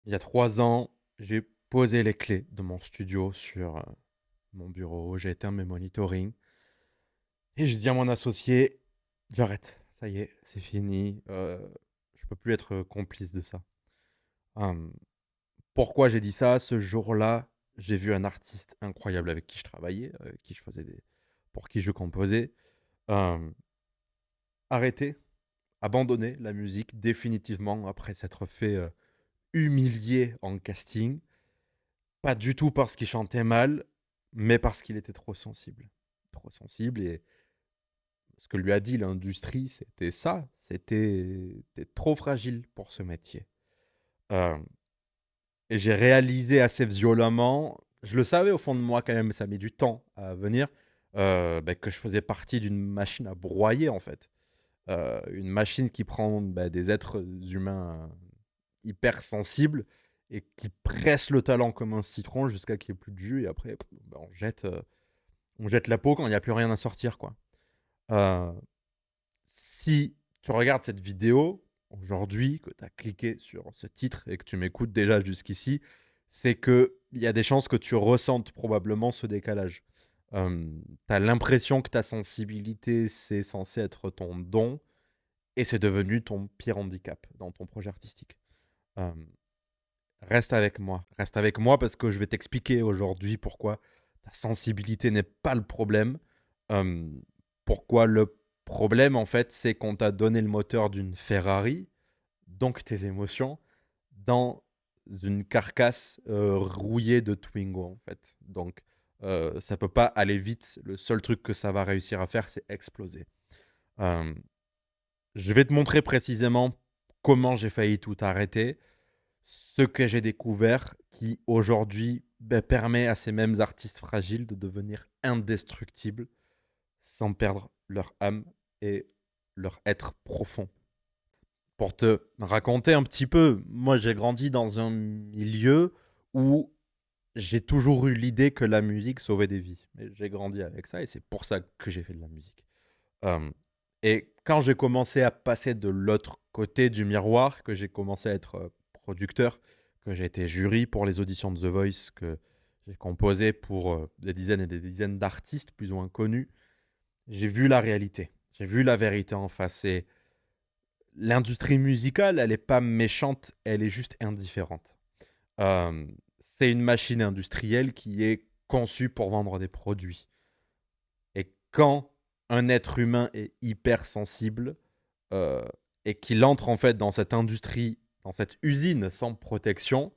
Il y a 3 ans, j'ai posé les clés de mon studio sur mon bureau. J'ai éteint mes monitoring et j'ai dit à mon associé, j'arrête. Ça y est, c'est fini. Je peux plus être complice de ça. Hum, Pourquoi j'ai dit ça? Ce jour-là, j'ai vu un artiste incroyable avec qui je travaillais, qui je faisais pour qui je composais, hum, arrêter, abandonner la musique définitivement après s'être fait humilier en casting. Pas du tout parce qu'il chantait mal, mais parce qu'il était trop sensible. Trop sensible et ce que lui a dit l'industrie, c'était ça. C'était tu trop fragile pour ce métier. Hem et j'ai réalisé assez violemment, je le savais au fond de moi quand même, ça a mis du temps à venir, que je faisais partie d'une machine à broyer, en fait. Une machine qui prend, des êtres humains hyper sensibles et qui presse le talent comme un citron jusqu'à qu'il y ait plus de jus et après, on jette la peau quand il y a plus rien à sortir, quoi. Heu, Si tu regardes cette vidéo aujourd'hui, que tu as cliqué sur ce titre et que tu m'écoutes déjà jusqu'ici, c'est qu'il y a des chances que tu ressentes probablement ce décalage. Tu as l'impression que ta sensibilité, c'est censé être ton don et c'est devenu ton pire handicap dans ton projet artistique. Hem Reste avec moi parce que je vais t'expliquer aujourd'hui pourquoi ta sensibilité n'est pas le problème. Hem, Pourquoi le problème, en fait, c'est qu'on t'a donné le moteur d'une Ferrari, donc tes émotions, dans une carcasse, rouillée de Twingo, en fait. Donc, ça peut pas aller vite. Le seul truc que ça va réussir à faire, c'est exploser. Hem, je vais te montrer précisément comment j'ai failli tout arrêter, ce que j'ai découvert qui aujourd'hui permet à ces mêmes artistes fragiles de devenir indestructibles sans perdre leur âme et leur être profond. Pour te raconter un petit peu, moi j'ai grandi dans un milieu où j'ai toujours eu l'idée que la musique sauvait des vies. Mais j'ai grandi avec ça et c'est pour ça que j'ai fait de la musique. Euh, et quand j'ai commencé à passer de l'autre côté du miroir, que j'ai commencé à être producteur, que j'ai été jury pour les auditions de The Voice, que j'ai composé pour des dizaines et des dizaines d'artistes plus ou moins connus, j'ai vu la réalité. J'ai vu la vérité en face. Et l'industrie musicale, elle n'est pas méchante, elle est juste indifférente. Euh, c'est une machine industrielle qui est conçue pour vendre des produits. Et quand un être humain est hypersensible, euh, et qu'il entre en fait dans cette industrie, dans cette usine sans protection,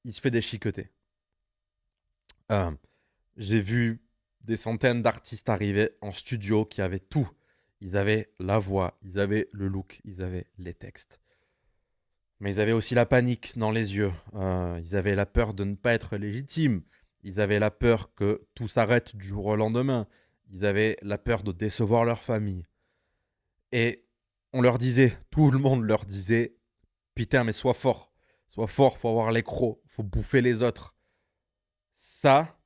il se fait déchiqueter. Euh, j'ai vu des centaines d'artistes arriver en studio qui avaient tout. Ils avaient la voix, ils avaient le look, ils avaient les textes. Mais ils avaient aussi la panique dans les yeux. Ils avaient la peur de ne pas être légitimes. Ils avaient la peur que tout s'arrête du jour au lendemain. Ils avaient la peur de décevoir leur famille. Et on leur disait, tout le monde leur disait, putain, mais sois fort, faut avoir les crocs, faut bouffer les autres. Ça,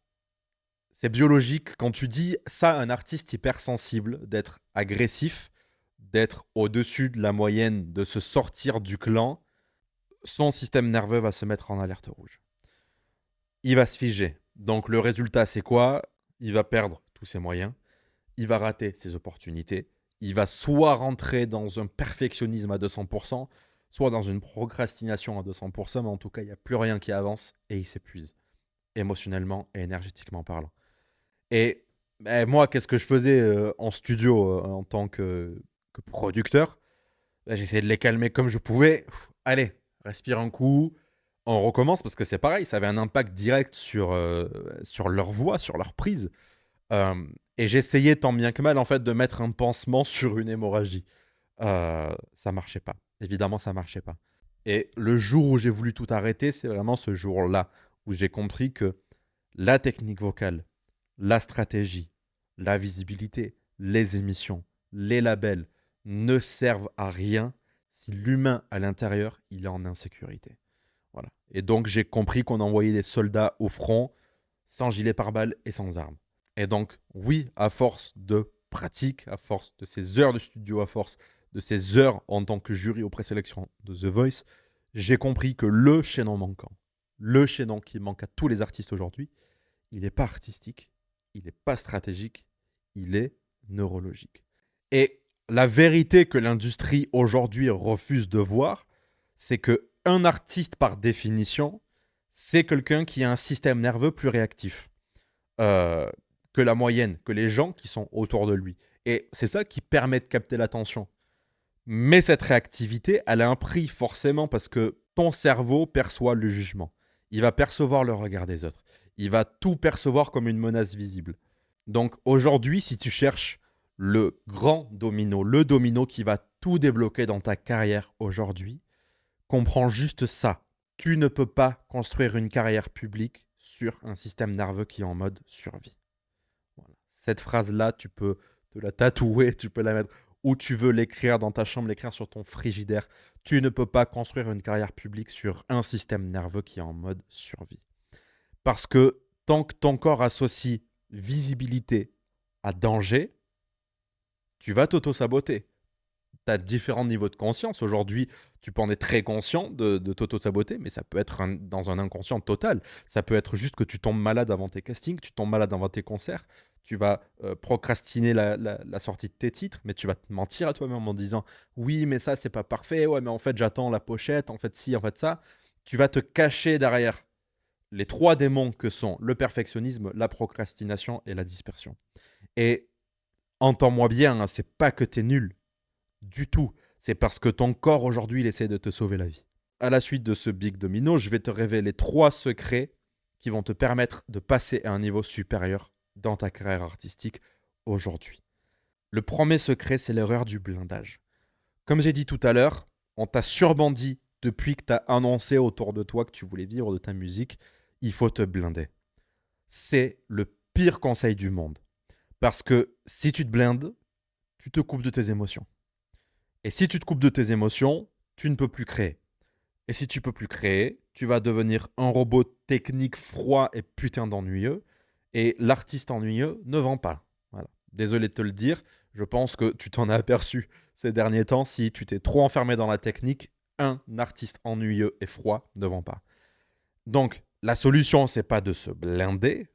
c'est biologique. Quand tu dis ça à un artiste hypersensible, d'être agressif, d'être au-dessus de la moyenne, de se sortir du clan, son système nerveux va se mettre en alerte rouge. Il va se figer. Donc le résultat, c'est quoi? Il va perdre tous ses moyens, il va rater ses opportunités, il va soit rentrer dans un perfectionnisme à 200%, soit dans une procrastination à 200%, mais en tout cas, il n'y a plus rien qui avance et il s'épuise, émotionnellement et énergétiquement parlant. Et moi, qu'est-ce que je faisais en studio en tant que producteur? J'essayais de les calmer comme je pouvais. Allez, respire un coup, on recommence parce que c'est pareil, ça avait un impact direct sur leur voix, sur leur prise. Euh, et j'essayais tant bien que mal en fait de mettre un pansement sur une hémorragie. Ça marchait pas. Évidemment, ça marchait pas. Et le jour où j'ai voulu tout arrêter, c'est vraiment ce jour-là où j'ai compris que la technique vocale, la stratégie, la visibilité, les émissions, les labels ne servent à rien si l'humain à l'intérieur, il est en insécurité. Voilà. Et donc j'ai compris qu'on envoyait des soldats au front sans gilet pare-balles et sans armes. Et donc oui, à force de pratique, à force de ces heures de studio, à force de ces heures en tant que jury aux présélections de The Voice, j'ai compris que le chaînon manquant, le chaînon qui manque à tous les artistes aujourd'hui, il n'est pas artistique, il n'est pas stratégique, il est neurologique. Et la vérité que l'industrie aujourd'hui refuse de voir, c'est que un artiste, par définition, c'est quelqu'un qui a un système nerveux plus réactif euh, que la moyenne, que les gens qui sont autour de lui. Et c'est ça qui permet de capter l'attention. Mais cette réactivité, elle a un prix forcément parce que ton cerveau perçoit le jugement. Il va percevoir le regard des autres. Il va tout percevoir comme une menace visible. Donc aujourd'hui, si tu cherches le grand domino, le domino qui va tout débloquer dans ta carrière aujourd'hui, comprends juste ça. Tu ne peux pas construire une carrière publique sur un système nerveux qui est en mode survie. Voilà. Cette phrase-là, tu peux te la tatouer, tu peux la mettre où tu veux, l'écrire dans ta chambre, l'écrire sur ton frigidaire. Tu ne peux pas construire une carrière publique sur un système nerveux qui est en mode survie. Parce que tant que ton corps associe visibilité à danger, tu vas t'auto-saboter. Tu as différents niveaux de conscience. Aujourd'hui, tu peux en être très conscient de t'auto-saboter, mais ça peut être dans un inconscient total. Ça peut être juste que tu tombes malade avant tes castings, tu tombes malade avant tes concerts, tu vas procrastiner la sortie de tes titres, mais tu vas te mentir à toi-même en disant oui, mais ça, c'est pas parfait, ouais, mais en fait, j'attends la pochette, en fait, ci, en fait, ça. Tu vas te cacher derrière les trois démons que sont le perfectionnisme, la procrastination et la dispersion. Et entends-moi bien, hein, c'est pas que tu es nul du tout. C'est parce que ton corps aujourd'hui, il essaie de te sauver la vie. À la suite de ce big domino, je vais te révéler 3 secrets qui vont te permettre de passer à un niveau supérieur dans ta carrière artistique aujourd'hui. Le premier secret, c'est l'erreur du blindage. Comme j'ai dit tout à l'heure, on t'a sûrement dit depuis que tu as annoncé autour de toi que tu voulais vivre de ta musique, il faut te blinder. C'est le pire conseil du monde. Parce que si tu te blindes, tu te coupes de tes émotions. Et si tu te coupes de tes émotions, tu ne peux plus créer. Et si tu peux plus créer, tu vas devenir un robot technique froid et putain d'ennuyeux. Et l'artiste ennuyeux ne vend pas. Voilà. Désolé de te le dire, je pense que tu t'en as aperçu ces derniers temps. Si tu t'es trop enfermé dans la technique, un artiste ennuyeux et froid ne vend pas. Donc, la solution, c'est pas de se blinder,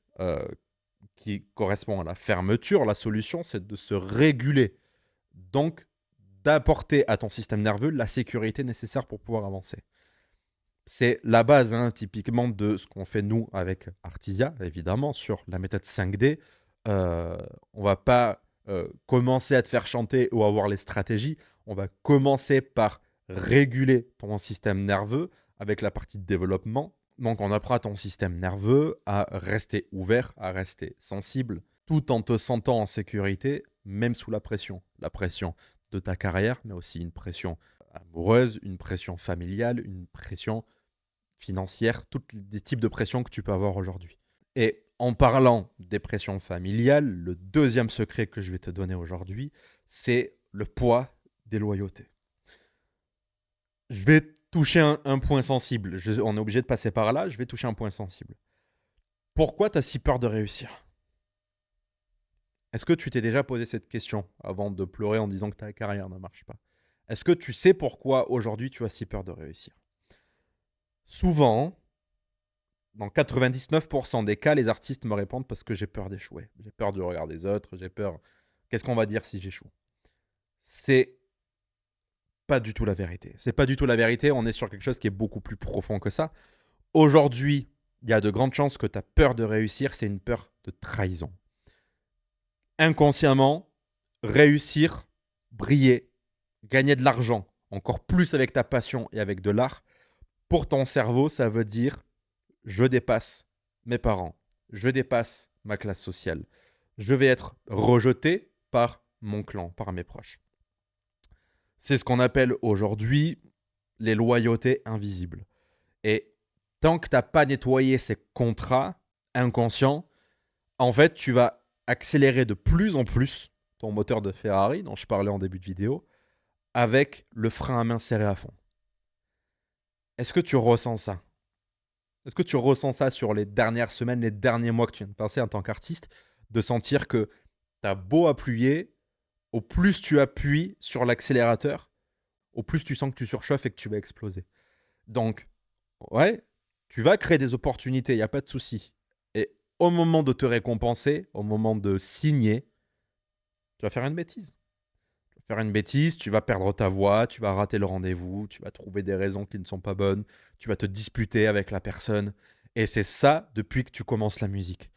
qui correspond à la fermeture. La solution, c'est de se réguler. Donc, d'apporter à ton système nerveux la sécurité nécessaire pour pouvoir avancer. C'est la base, hein, typiquement, de ce qu'on fait nous avec Artisia, évidemment, sur la méthode 5D. On va pas commencer à te faire chanter ou avoir les stratégies. On va commencer par réguler ton système nerveux avec la partie de développement. Donc, on apprend à ton système nerveux à rester ouvert, à rester sensible, tout en te sentant en sécurité, même sous la pression. La pression de ta carrière, mais aussi une pression amoureuse, une pression familiale, une pression financière, tous les types de pression que tu peux avoir aujourd'hui. Et en parlant des pressions familiales, le deuxième secret que je vais te donner aujourd'hui, c'est le poids des loyautés. Je vais toucher un point sensible. On est obligé de passer par là, je vais toucher un point sensible. Pourquoi tu as si peur de réussir? Est-ce que tu t'es déjà posé cette question avant de pleurer en disant que ta carrière ne marche pas? Est-ce que tu sais pourquoi aujourd'hui tu as si peur de réussir? Souvent, dans 99% des cas, les artistes me répondent parce que j'ai peur d'échouer. J'ai peur du regard des autres, j'ai peur. Qu'est-ce qu'on va dire si j'échoue? C'est pas du tout la vérité. C'est pas du tout la vérité. On est sur quelque chose qui est beaucoup plus profond que ça. Aujourd'hui, il y a de grandes chances que ta peur de réussir, c'est une peur de trahison. Inconsciemment, réussir, briller, gagner de l'argent, encore plus avec ta passion et avec de l'art, pour ton cerveau, ça veut dire je dépasse mes parents, je dépasse ma classe sociale, je vais être rejeté par mon clan, par mes proches. C'est ce qu'on appelle aujourd'hui les loyautés invisibles. Et tant que tu n'as pas nettoyé ces contrats inconscients, en fait, tu vas accélérer de plus en plus ton moteur de Ferrari, dont je parlais en début de vidéo, avec le frein à main serré à fond. Est-ce que tu ressens ça? Est-ce que tu ressens ça sur les dernières semaines, les derniers mois que tu viens de passer en tant qu'artiste, de sentir que tu as beau appuyer, au plus tu appuies sur l'accélérateur, au plus tu sens que tu surchauffes et que tu vas exploser. Donc, ouais, tu vas créer des opportunités, il n'y a pas de souci. Et au moment de te récompenser, au moment de signer, tu vas faire une bêtise. Tu vas faire une bêtise, tu vas perdre ta voix, tu vas rater le rendez-vous, tu vas trouver des raisons qui ne sont pas bonnes, tu vas te disputer avec la personne. Et c'est ça depuis que tu commences la musique.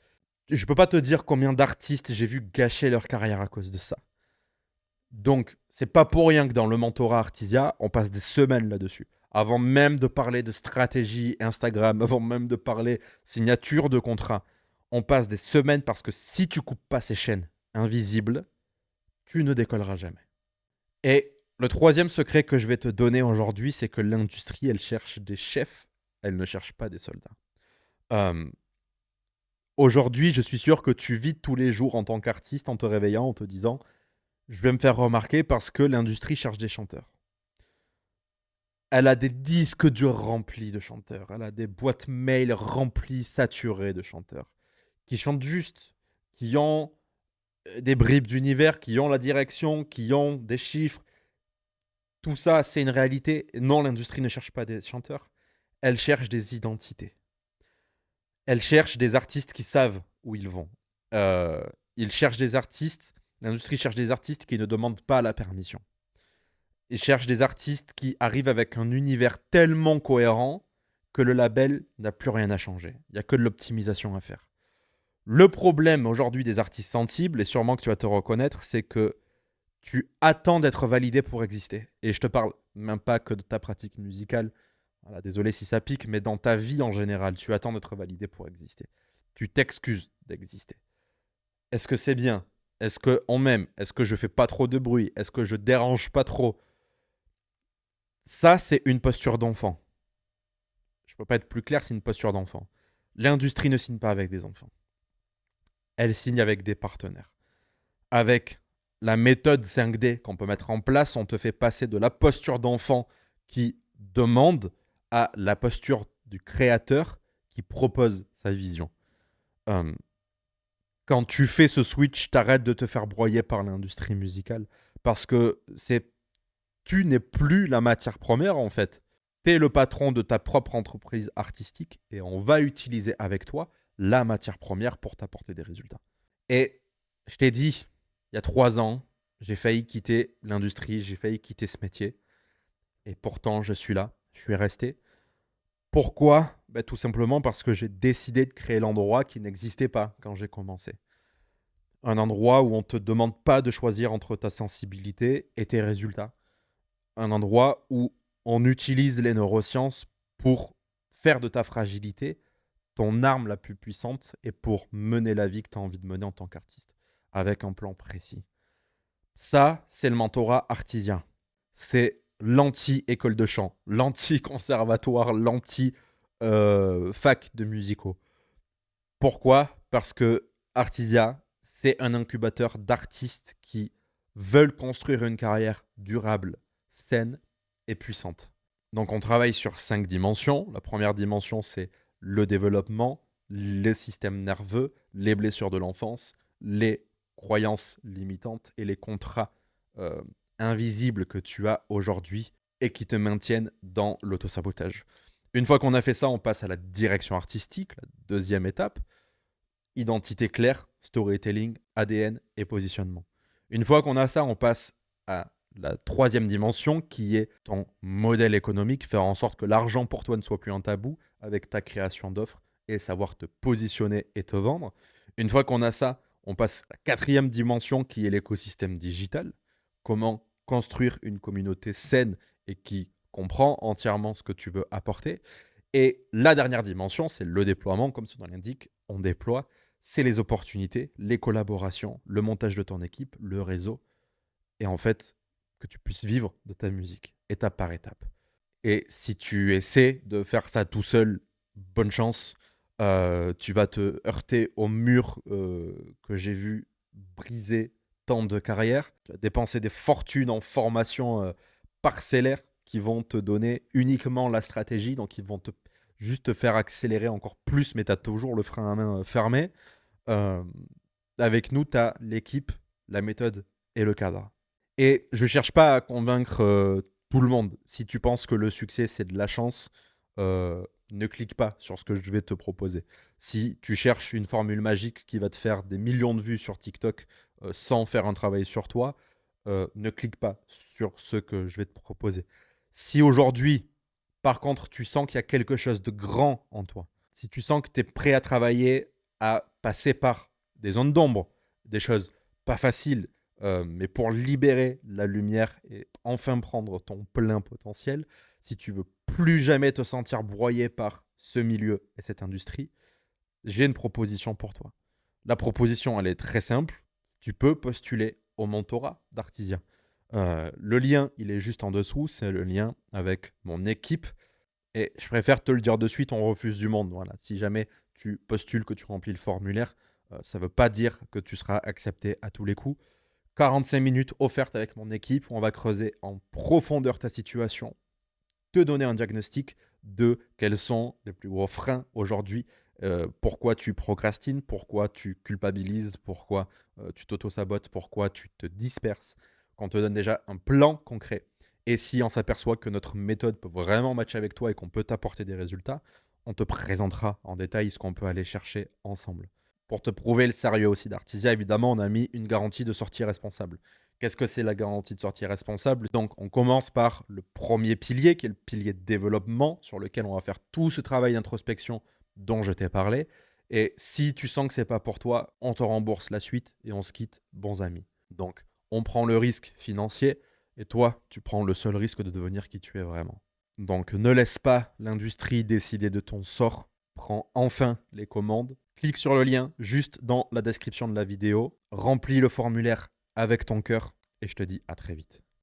Je peux pas te dire combien d'artistes j'ai vu gâcher leur carrière à cause de ça. Donc, c'est pas pour rien que dans le mentorat Artisia, on passe des semaines là-dessus. Avant même de parler de stratégie Instagram, avant même de parler signature de contrat, on passe des semaines parce que si tu coupes pas ces chaînes invisibles, tu ne décolleras jamais. Et le troisième secret que je vais te donner aujourd'hui, c'est que l'industrie, elle cherche des chefs, elle ne cherche pas des soldats. Euh, Aujourd'hui, je suis sûr que tu vis tous les jours en tant qu'artiste en te réveillant, en te disant je vais me faire remarquer parce que l'industrie cherche des chanteurs. Elle a des disques durs remplis de chanteurs. Elle a des boîtes mail remplies, saturées de chanteurs. Qui chantent juste, qui ont des bribes d'univers, qui ont la direction, qui ont des chiffres. Tout ça, c'est une réalité. Non, l'industrie ne cherche pas des chanteurs. Elle cherche des identités. Elle cherche des artistes qui savent où ils vont. Euh, ils cherchent des artistes. L'industrie cherche des artistes qui ne demandent pas la permission. Ils cherchent des artistes qui arrivent avec un univers tellement cohérent que le label n'a plus rien à changer. Il n'y a que de l'optimisation à faire. Le problème aujourd'hui des artistes sensibles, et sûrement que tu vas te reconnaître, c'est que tu attends d'être validé pour exister. Et je te parle même pas que de ta pratique musicale. Voilà, désolé si ça pique, mais dans ta vie en général, tu attends d'être validé pour exister. Tu t'excuses d'exister. Est-ce que c'est bien? Est-ce qu'on m'aime? Est-ce que je fais pas trop de bruit? Est-ce que je dérange pas trop? Ça, c'est une posture d'enfant. Je ne peux pas être plus clair, c'est une posture d'enfant. L'industrie ne signe pas avec des enfants. Elle signe avec des partenaires. Avec la méthode 5D qu'on peut mettre en place, on te fait passer de la posture d'enfant qui demande à la posture du créateur qui propose sa vision. Euh, Quand tu fais ce switch, t'arrêtes de te faire broyer par l'industrie musicale parce que tu n'es plus la matière première en fait. Tu es le patron de ta propre entreprise artistique et on va utiliser avec toi la matière première pour t'apporter des résultats. Et je t'ai dit, il y a 3 ans, j'ai failli quitter l'industrie, j'ai failli quitter ce métier. Et pourtant, je suis là, je suis resté. Pourquoi? Tout simplement parce que j'ai décidé de créer l'endroit qui n'existait pas quand j'ai commencé. Un endroit où on ne te demande pas de choisir entre ta sensibilité et tes résultats. Un endroit où on utilise les neurosciences pour faire de ta fragilité ton arme la plus puissante et pour mener la vie que tu as envie de mener en tant qu'artiste, avec un plan précis. Ça, c'est le mentorat artisien. C'est l'anti-école de chant, l'anti-conservatoire, l'anti-fac de musicaux. Pourquoi? Parce que Artisia, c'est un incubateur d'artistes qui veulent construire une carrière durable, saine et puissante. Donc on travaille sur 5 dimensions. La première dimension, c'est le développement, les systèmes nerveux, les blessures de l'enfance, les croyances limitantes et les contrats euh, invisibles que tu as aujourd'hui et qui te maintiennent dans l'autosabotage. Une fois qu'on a fait ça, on passe à la direction artistique, la deuxième étape. Identité claire, storytelling, ADN et positionnement. Une fois qu'on a ça, on passe à la troisième dimension qui est ton modèle économique, faire en sorte que l'argent pour toi ne soit plus un tabou avec ta création d'offres et savoir te positionner et te vendre. Une fois qu'on a ça, on passe à la quatrième dimension qui est l'écosystème digital. Comment construire une communauté saine et qui comprend entièrement ce que tu veux apporter. Et la dernière dimension, c'est le déploiement, comme son nom l'indique, on déploie, c'est les opportunités, les collaborations, le montage de ton équipe, le réseau, et en fait, que tu puisses vivre de ta musique, étape par étape. Et si tu essaies de faire ça tout seul, bonne chance, tu vas te heurter au mur que j'ai vu briser tant de carrières. Tu vas dépenser des fortunes en formation parcellaire qui vont te donner uniquement la stratégie, donc ils vont juste te faire accélérer encore plus, mais tu as toujours le frein à main fermé. Euh, Avec nous, tu as l'équipe, la méthode et le cadre. Et je ne cherche pas à convaincre tout le monde. Si tu penses que le succès, c'est de la chance, ne clique pas sur ce que je vais te proposer. Si tu cherches une formule magique qui va te faire des millions de vues sur TikTok sans faire un travail sur toi, ne clique pas sur ce que je vais te proposer. Si aujourd'hui, par contre, tu sens qu'il y a quelque chose de grand en toi, si tu sens que tu es prêt à travailler, à passer par des zones d'ombre, des choses pas faciles, mais pour libérer la lumière et enfin prendre ton plein potentiel, si tu veux plus jamais te sentir broyé par ce milieu et cette industrie, j'ai une proposition pour toi. La proposition, elle est très simple. Tu peux postuler au mentorat d'Artisia. Le lien, il est juste en dessous. C'est le lien avec mon équipe. Et je préfère te le dire de suite, on refuse du monde. Voilà. Si jamais tu postules, que tu remplis le formulaire, ça ne veut pas dire que tu seras accepté à tous les coups. 45 minutes offertes avec mon équipe où on va creuser en profondeur ta situation, te donner un diagnostic de quels sont les plus gros freins aujourd'hui, pourquoi tu procrastines, pourquoi tu culpabilises, pourquoi tu t'auto-sabotes, pourquoi tu te disperses, qu'on te donne déjà un plan concret. Et si on s'aperçoit que notre méthode peut vraiment matcher avec toi et qu'on peut t'apporter des résultats, on te présentera en détail ce qu'on peut aller chercher ensemble. Pour te prouver le sérieux aussi d'Artisia, évidemment, on a mis une garantie de sortie responsable. Qu'est-ce que c'est la garantie de sortie responsable? Donc, on commence par le premier pilier, qui est le pilier de développement, sur lequel on va faire tout ce travail d'introspection dont je t'ai parlé. Et si tu sens que c'est pas pour toi, on te rembourse la suite et on se quitte bons amis. Donc, on prend le risque financier et toi, tu prends le seul risque de devenir qui tu es vraiment. Donc, ne laisse pas l'industrie décider de ton sort. Prends enfin les commandes. Clique sur le lien juste dans la description de la vidéo. Remplis le formulaire avec ton cœur et je te dis à très vite.